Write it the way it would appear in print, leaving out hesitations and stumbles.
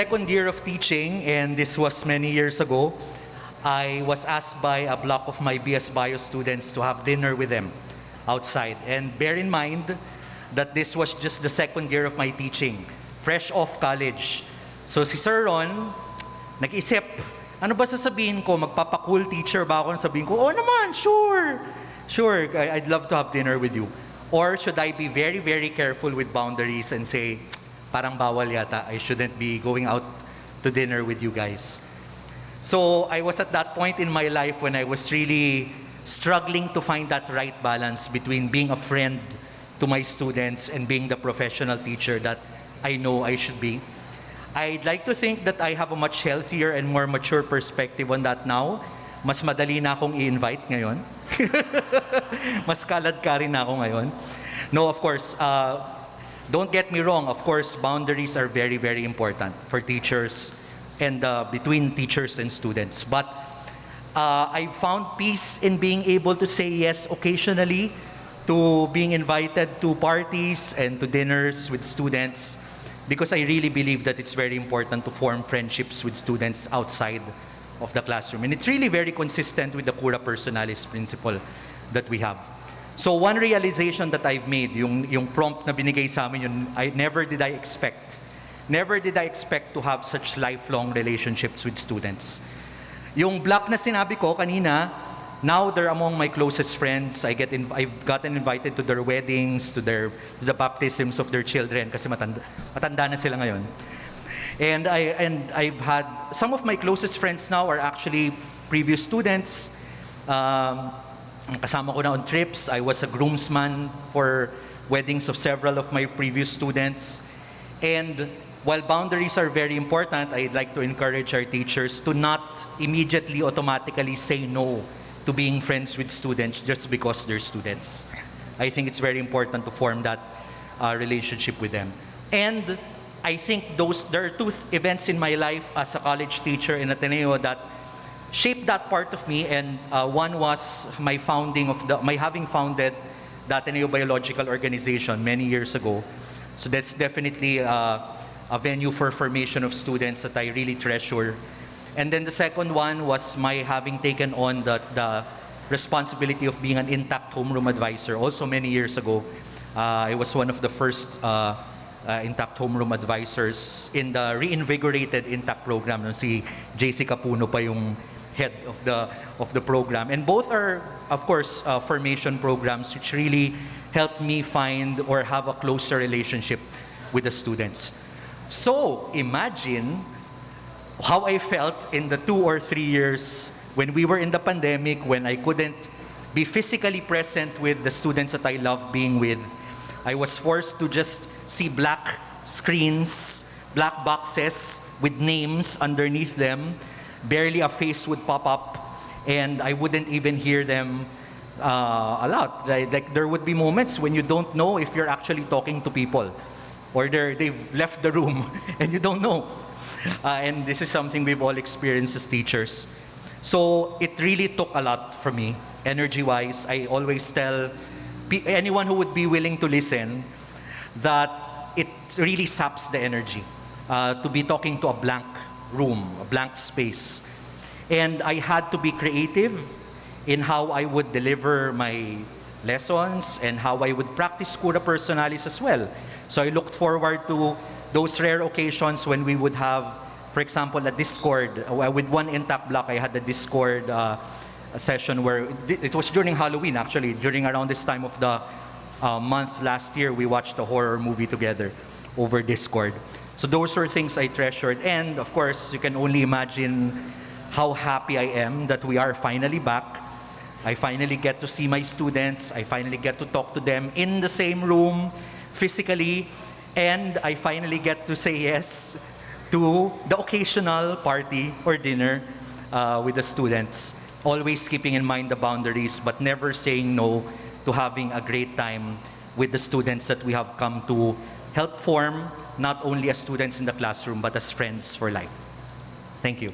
second year of teaching, and this was many years ago, I was asked by a block of my BS Bio students to have dinner with them outside. And bear in mind that this was just the second year of my teaching, fresh off college. So si Sir Ron, nag-isip, ano ba sasabihin ko? Magpapa-cool teacher ba ako? Sabihin ko, oh naman, sure. Sure, I'd love to have dinner with you. Or should I be very, very careful with boundaries and say, parang bawal yata, I shouldn't be going out to dinner with you guys. So I was at that point in my life when I was really struggling to find that right balance between being a friend to my students and being the professional teacher that I know I should be. I'd like to think that I have a much healthier and more mature perspective on that now. Mas madali na akong i-invite ngayon. Mas kalad ka rin na ako ngayon. No, of course, don't get me wrong. Of course, boundaries are very, very important for teachers and between teachers and students. But I found peace in being able to say yes occasionally to being invited to parties and to dinners with students, because I really believe that it's very important to form friendships with students outside of the classroom. And it's really very consistent with the cura personalis principle that we have. So one realization that I've made, yung prompt na binigay sa amin, never did I expect to have such lifelong relationships with students. Yung block na sinabi ko kanina, now they're among my closest friends. I've gotten invited to their weddings, to the baptisms of their children kasi matanda na sila ngayon. And I've had some of my closest friends now are actually previous students. Kasama ko na on trips. I was a groomsman for weddings of several of my previous students. And while boundaries are very important, I'd like to encourage our teachers to not immediately automatically say no to being friends with students just because they're students. I think it's very important to form that relationship with them. And I think there are two events in my life as a college teacher in Ateneo that shaped that part of me, and one was my having founded the Ateneo Biological Organization many years ago. So that's definitely a venue for formation of students that I really treasure. And then the second one was my having taken on the responsibility of being an intact homeroom advisor also many years ago. I was one of the first intact homeroom advisors in the reinvigorated intact program. No? Si JC Capuno pa yung head of the program. And both are, of course, formation programs which really helped me find or have a closer relationship with the students. So imagine how I felt in the 2 or 3 years when we were in the pandemic, when I couldn't be physically present with the students that I love being with. I was forced to just see black screens, black boxes with names underneath them. Barely a face would pop up, and I wouldn't even hear them a lot. Like there would be moments when you don't know if you're actually talking to people, or they've left the room and you don't know. And this is something we've all experienced as teachers. So it really took a lot from me, energy-wise. I always tell anyone who would be willing to listen that it really saps the energy to be talking to a blank room, a blank space. And I had to be creative in how I would deliver my lessons and how I would practice cura personalis as well. So I looked forward to those rare occasions when we would have, for example, a Discord. With one intact block, I had a Discord a session where it was during Halloween, actually. During around this time of the month last year, we watched a horror movie together over Discord. So those were things I treasured. And of course, you can only imagine how happy I am that we are finally back. I finally get to see my students. I finally get to talk to them in the same room, physically. And I finally get to say yes to the occasional party or dinner with the students. Always keeping in mind the boundaries, but never saying no to having a great time with the students that we have come to help form, not only as students in the classroom, but as friends for life. Thank you.